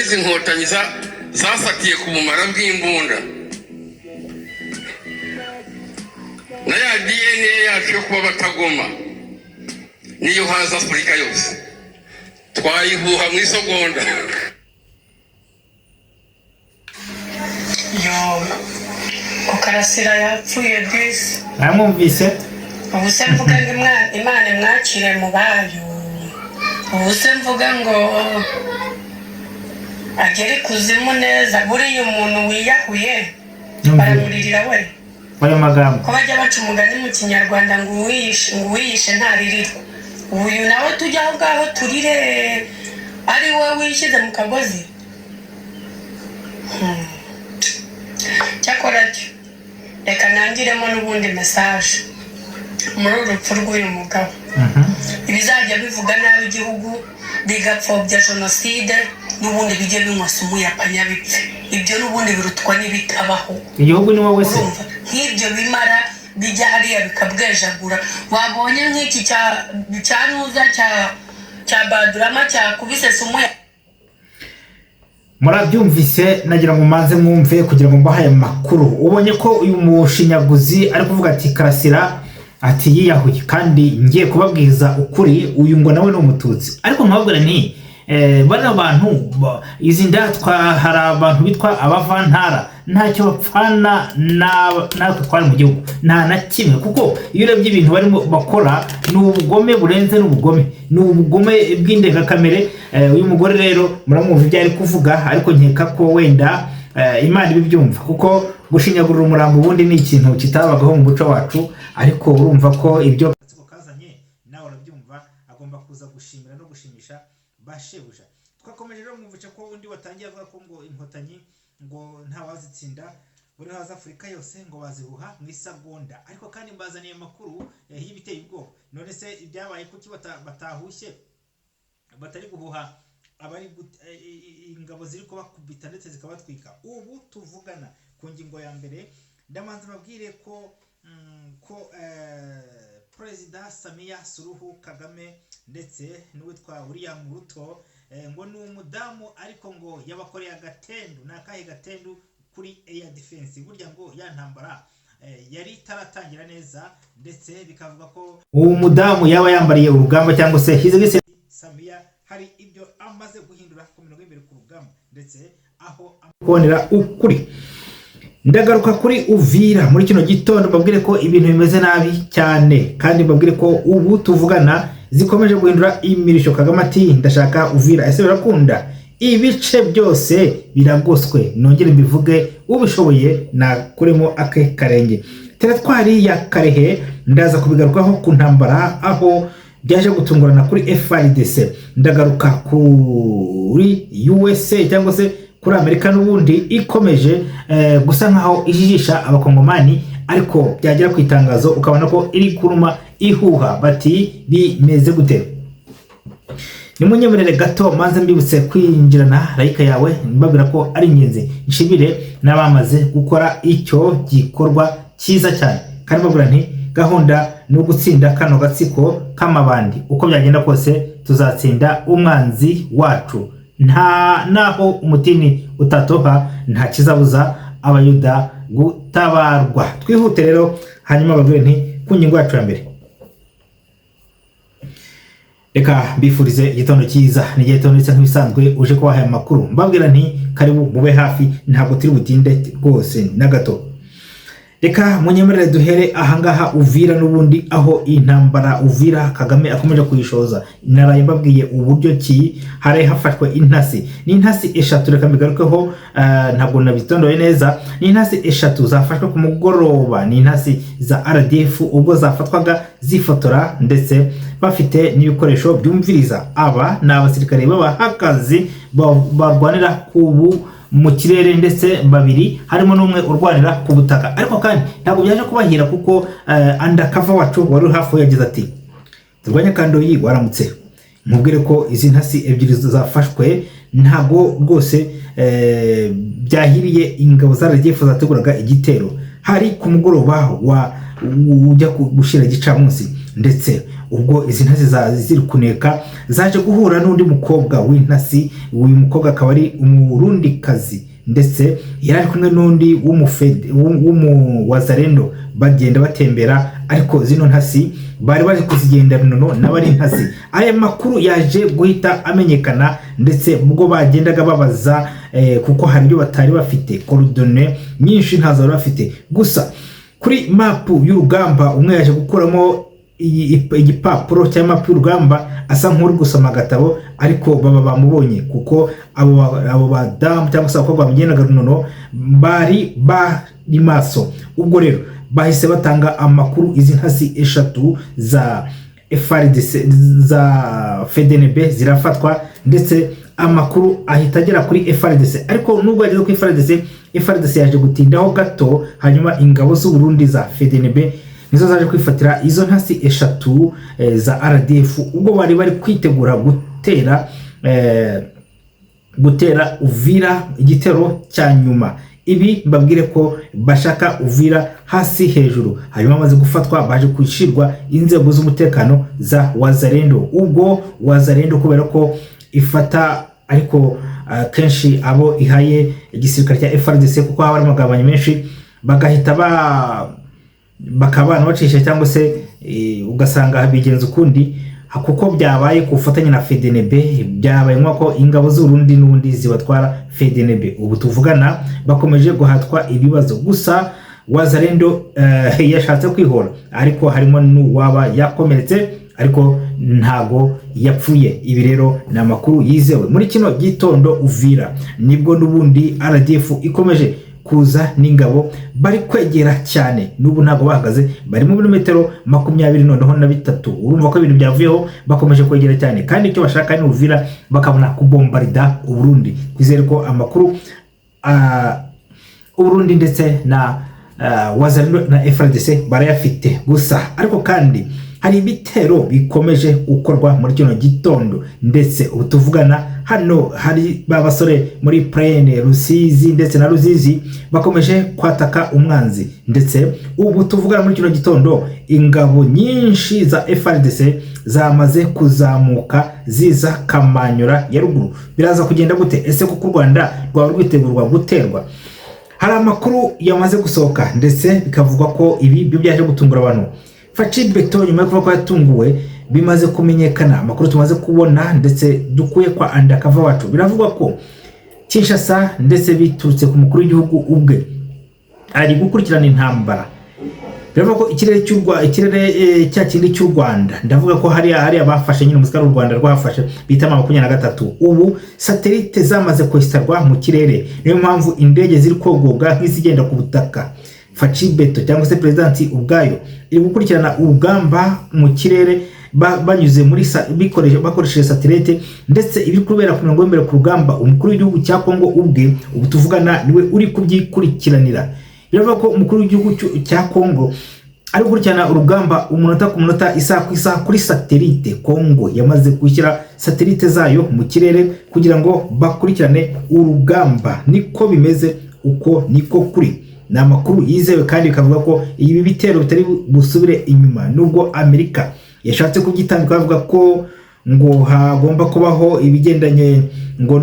izi nkotanyi zafatiye ku bumara bw'imbunda na ya DNA yacu yo kuba batagoma niyo haza Afurika yose twayihuha mu isogonda. Yo Karasira yapfuye disi namwumvise ubuse mvuga ngo Imana mwakire mu bayo ubuse mvuga ngo agere kuzimu neza buriya umuntu wiyahuye baramuririra we ayo magambo ko bajya baca umugani mu Kinyarwanda ngo uwiyishe ntaririrwa uyu nawe tujya aho ngaho turire ari wowe wishyize mu kagozi. Cyakora cyo reka nangiremo n'ubundi message muri urupfu rw'uyu mugabo ibizajya bivuga nabi igihugu bigapfobya jenoside n'ubundi bijye binywasa umuyapanya bipfe ibyo n'ubundi birutwa n'ibitabaho igihugu ni wowe se nk'ibyo bimara bijya hariya bikabwejagura wabonye nk'iki cya nuza cya Badurama cyakubise sumuya. murabyumvise nagira ngo manze mwumve kugira ngo mbahaye makuru ubonye ko uyu mushinyaguzi ari kuvuga ati Karasira ati yiyahuye kandi ngiye kubabwiza ukuri uyu ngo nawe no umututsi ariko mwabwira nti bana abantu izi ndatwa hari abantu bitwa abavantara ntacyo bapfana natwe twari mu gihugu nta na kimwe kuko iyo urebye ibintu barimo bakora ni ubugome burenze n'ubugome ni ubugome bw'indengakamere. Uyu mugore rero muramwumva ibyo ari kuvuga ariko nkeka ko wenda Imana ibibyumva kuko gushinyagurira umurambo ubundi ni ikintu kitabagaho mu muco wacu ariko urumva ko ibyo kazanye nawe urabyumva agomba kuza gushimira no gushimisha bashebuja. Twakomeje rero mwumvice ko undi watangiye avuga ko ngo inkotanyi ngo nta wazitsinda buri haza Afurika yose ngo bazihuha mu isagonda ariko kandi mbazaniye makuru y'ibiteye ubwoba. None se ibyabaye kuki batahushye batari guhuha abari ingabo ziri kubakubita ndetse zikabatwika ubu tuvugana ku ngingo ya mbere ndamanza babwire ko Perezida Samia Suluhu Kagame ndetse n'uwitwa William Ruto ngo ni umudamu ariko ngo yabakoreye agatendu nakahe gatendu kuri air defense burya ngo ya ntambara yari taratangira neza ndetse bikavuga ko uwo mudamu yaba yambariye urugamba cyangwa se hizigise Samia hari ibyo amaze guhindura ku mirongo imbere ku rugamba ndetse aho kubonera ukuri. Ndagaruka kuri Uvira muri kino gitondo babwire ko ibintu bimeze nabi cyane kandi babwire ko ubu tuvugana zikomeje guhindura imirisho. Kagame ati ndashaka Uvira ese birakunda ibice byose biragoswe nongere mbivuge ubishoboye na kuremo ake karenge. Teratwari ya Karehe ndaza kubigarukaho ku ntambara aho byaje gutungurana kuri FARDC. Ndagaruka kuri USA cyangwa se kuri Amerika n'ubundi ikomeje gusa nkaho ijijisha abakongomani ariko byagera ku itangazo ukabona ko iri kuruma ihuha bati bimeze gute. Nimunyemerere gato manze mbibutse kwinjirana like yawe mbabwira ko ari ingenzi nshibire n'abamaze gukora icyo gikorwa cyiza cyane kandi babwira nti gahunda no gutsinda kano gatsiko kamabandi uko byagenda kose tuzatsinda umwanzi wacu nta naho umutini utatoha nta kizabuza abayuda gutabarwa. Twihute rero hanyuma babwire nti ku ngingo yacu ya mbere reka bifurize igitondo cyiza ni igitondo ndetse nk'ibisanzwe uje kubaha amakuru mbabwira nti karibu mube hafi ntabwo turi butinde rwose na gato. Reka munyemerere duhere ahangaha Uvira n'ubundi aho intambara Uvira Kagame akomeje kuyishoza naraye mbabwiye uburyo ki hare hafashwe intasi n'intasi eshatu. Reka mbigarukeho ntabwo nabitondoye neza. N'intasi eshatu zafashwe ku mugoroba ni intasi za RDF ubwo zafatwaga zifotora ndetse bafite n'ibikoresho byumviriza. Aba ni abasirikare b'abahakazi barwanira kubu mu kirere ndetse babiri harimo n'umwe urwanira ku butaka ariko kandi ntabwo byaje kubahira kuko undercover wacu wari hafi yagize ati turwanya kandoyi waramutse mubwire ko izi ntasi ebyiri zafashwe ntabwo rwose byahiriye ingabo za RDF zateguraga igitero hari ku mugoroba wa ujya gushira gicamunsi ndetse ubwo izi ntasi ziri kuneka zaje guhura n'undi mukobwa w'intasi. Uyu mukobwa akaba ari umurundikazi ndetse yari ari kumwe n'undi w'umuwazarendo bagenda batembera, ariko zino ntasi bari bari kuzigenda nono n'abari intasi. Aya makuru yaje guhita amenyekana ndetse ubwo bagendaga babaza kuko hari ibyo batari bafite, coordonnées nyinshi ntazo bari bafite. Gusa kuri mapu y'urugamba umwe yaje gukuramo igipapuro cya mapu y'urugamba asa nk'uri gusoma agatabo, ariko baba bamubonye kuko abo badamu cyangwa se abakobwa bamugendaga nono bari maso. Ubwo rero bahise batanga amakuru. Izi ntasi eshatu za FARDC za FDNB zirafatwa ndetse amakuru ahita agera kuri FARDC, ariko nubwo yageze kuri FARDC yaje gutindaho gato. Hanyuma ingabo z'u Burundi za FDNB nizo zaje kwifatira izo ntasi eshatu za RDF ubwo bari kwitegura gutera Uvira igitero cya nyuma. Ibi mbabwire ko bashaka Uvira hasi hejuru. Hanyuma amaze gufatwa baje kwishirwa inzego z'umutekano za Wazalendo. Ubwo Wazalendo kubera ko ifata ariko kenshi abo ihaye igisirikare cya FARDC kuko haba amagabanye menshi, bagahita bakabana bacisha cyangwa se ugasanga bigenza ukundi, kuko byabaye kufatanya na FDNB. Byabaye nk'uko ingabo z'Urundi n'undi zibatwara FDNB. Ubu tuvugana bakomeje guhatwa ibibazo. Gusa Wazalendo yashatse kwihora, ariko harimo n'uwaba yakomeretse ariko ntago yapfuye. Ibi rero ni amakuru yizewe muri kino gitondo. Uvira nibwo n'ubundi RDF ikomeje kuza n'ingabo bari kwegera cyane, n'ubu ntago bahagaze, bari mu birometero 20 noneho na 3. Urumva ko ibintu byavuyeho, bakomeje kwegera cyane, kandi icyo bashaka ni Uvira bakabona kubombarida Uburundi. Kwizere ko amakuru Uburundi ndetse na Wazalendo na FARDC barayafite. Gusa ariko kandi hari ibitero bikomeje gukorwa muri kino gitondo, ndetse ubu tuvugana hano hari babasore muri Plaine Rusizi ndetse na Ruzizi bakomeje kwataka umwanzi. Ndetse ubu tuvugana muri kino gitondo ingabo nyinshi za FARDC zamaze kuzamuka ziza Kamanyura ya ruguru. Biraza kugenda gute? Ese kuko u Rwanda rwaba rwitegurwa guterwa? Hari amakuru yamaze gusohoka ndetse bikavugwa ko ibi byo byaje gutungura abantu. Facibeto nyuma yo kuva ko yatunguwe bimaze kumenyekana, amakuru tumaze kubona ndetse dukuye kwa Undercover wacu, biravugwa ko Kinshasa ndetse biturutse ku mukuru w'igihugu ubwe ari gukurikirana intambara. Biravugwa ko ikirere cya kindi cy'u Rwanda, ndavuga ko hari abafashe nyine umusirikare w'u Rwanda rwafashe bita 23. Ubu satellite zamaze kwestarwa mu kirere, niyo mpamvu indege ziri kogoga nk'izigenda ku butaka. Facibeto cyangwa se presidenti ubwayo iri gukurikirana urugamba mu kirere banyuze muri bakoresheje satellite, ndetse ibiri kubera ku mirongo y'imbere ku rugamba. Umukuru w'igihugu cya Kongo ubwe ubu tuvugana niwe uri kubyikurikiranira. Biravuga ko umukuru w'igihugu cya Kongo ari gukurikirana urugamba umunota ku munota, isaha ku isaha kuri satellite. Kongo yamaze gushyira satellite zayo mu kirere kugira ngo bakurikirane urugamba. Niko bimeze, uko niko kuri. Ni amakuru yizewe kandi bikavuga ko ibi bitero bitari busubire inyuma, nubwo Amerika yashatse kubyitandika bavuga ko ngo hagomba kubaho ibigendanye ngo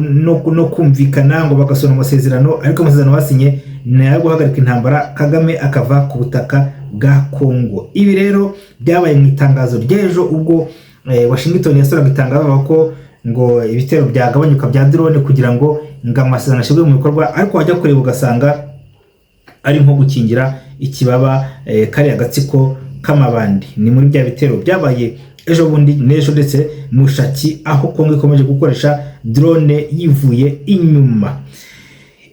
no kumvikana ngo bagasona amasezerano, ariko amasezerano basinye nayo guhagarika intambara, Kagame akava ku butaka bwa Kongo. Ibi rero byabaye mu itangazo ry'ejo ubwo Washington yasoraga itangazo ko ngo ibitero byagabanyuka bya drone kugira ngo amasezerano ashobwe mu bikorwa, ariko wajya kureba ugasanga ari nko gukingira ikibaba kari agatsiko k'amabandi. Ni muri bya bitero byabaye ejo bundi n'ejo ndetse Mushaki, aho Kongo ikomeje gukoresha drone yivuye inyuma.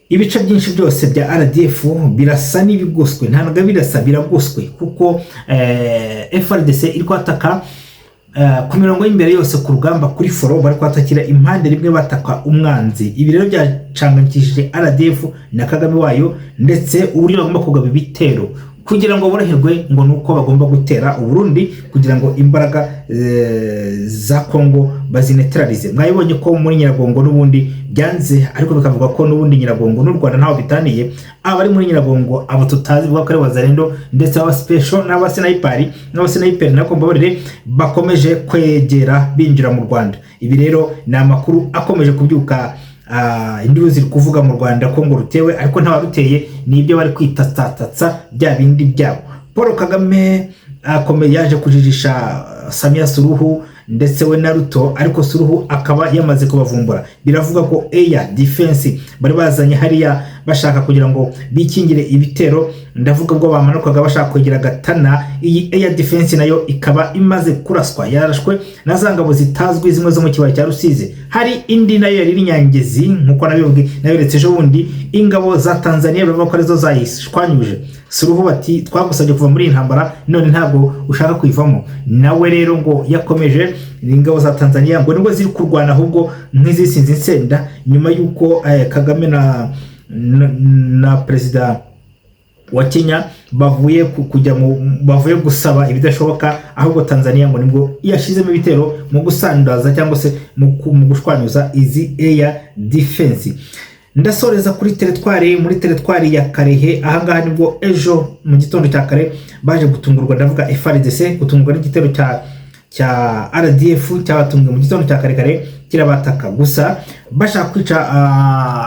Ibice byinshi byose bya RDF birasa n'ibigoswe, ntabwo birasa biragoswe, kuko FARDC iri kwataka ku mirongo y'imbere yose ku rugamba kuri foro, bari kwatakira impande rimwe bataka umwanzi. Ibi rero byacanganyikishije RDF na Kagame wayo, ndetse uburyo bagomba kugaba ibitero kugira ngo boroherwe ngo nuko bagomba gutera Uburundi kugira ngo imbaraga za Kongo bazinetralize. Mwayibonye ko muri Nyiragongo n'ubundi byanze, ariko bikavuga ko n'ubundi Nyiragongo n'u Rwanda ntaho bitaniye. Abari muri Nyiragongo abo tutazi vuga ko ari Wazalendo ndetse aba special n'abasenayiperi nako mbabarire bakomeje kwegera binjira mu Rwanda. Ibi rero ni amakuru akomeje kubyuka induru ziri kuvuga mu Rwanda ko ngo rutewe, ariko nta waruteye, nibyo bari kwitatatsa bya bindi byabo. Paul Kagame akomeye yaje kujijisha Samia Suluhu ndetse we na Ruto, ariko Suluhu akaba yamaze kubavumbura. Biravuga ko air defense bari bazanye hariya bashaka kugira ngo bikingire ibitero, ndavuga bwo bamanukaga bashaka kugira Gatana. Iyi air defense nayo ikaba imaze kuraswa, yarashwe na zangabo zitazwi zimwe zo mu kibaya cya Rusizi. Hari indi nayo yari Nyangezi nkuko nabivuga, nayo retse ejo bundi ingabo za Tanzania bavuga ko arizo zayishwanyuje. Suluhu bati twagusabye kuva muri intambara none ntabwo ushaka kwivamo. Nawe rero ngo yakomeje ingabo za Tanzania ngo nibwo ziri kurwana ahubwo nk'izisinze insenda, nyuma yuko Kagame na president wa Kenya bavuye bavuye gusaba ibidashoboka, ahubwo Tanzania ngo nibwo yashizemo ibitero mu gusandaza cyangwa se mu gushwanyuza izi air defense. Ndasoreza kuri muri teritwari ya Karehe. Ahangaha nibwo ejo mu gitondo cya kare baje gutungurwa, ndavuga FARDC gutungurwa n'igitero cya RDF cyabatunga mu gitondo cya kare kirabataka, gusa bashaka kwica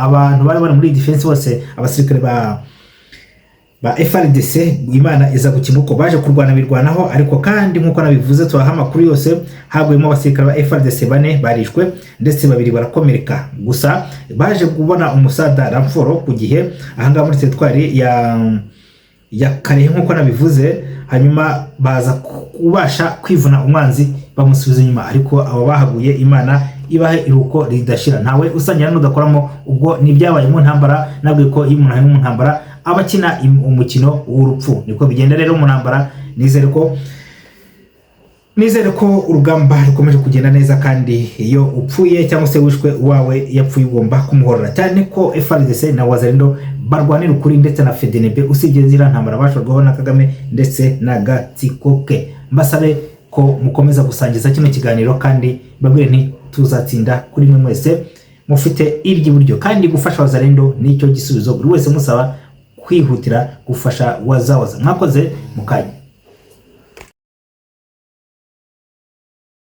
abantu bari muri defense bose, abasirikare ba FARDC. Imana iza gukimuko baje kurwana birwanaho, ariko kandi nkuko nabivuze tubaha amakuru yose, haguyemo abasirikare ba FARDC 4 barishwe ndetse 2 barakomereka, gusa baje kubona umusada ramforo ku gihe ahangaha muri teritwari ya Karehe nkuko nabivuze, hanyuma baza kubasha kwivuna umwanzi bamusubiza inyuma, ariko abo bahaguye Imana ibahe iruko ridashira. Ntawe usanyira n'udakoramo, ubwo nibyabaye mu ntambara. Nabwiye ko iyo umuntu ari mu ntambara abakina umukino w'urupfu, niko bigenda rero mu ntambara. Nizere ko urugamba rukomeje kugenda neza, kandi iyo upfuye cyangwa se wishwe wawe yapfuye ugomba kumuhorera, cyane ko FARDC na Wazalendo barwanira ukuri ndetse na FDNB, usibye zira ntambara bashorwaho na Kagame ndetse na gatsiko ke. Mbasabe ko mukomeza gusangiza kino kiganiro, kandi babwire nti tuzatsinda kuri mwe mwese mufite iby'iburyo, kandi gufasha Wazalendo nicyo gisubizo. Buri wese musaba kwihutira gufasha wazawaza. Mwakoze mukanya.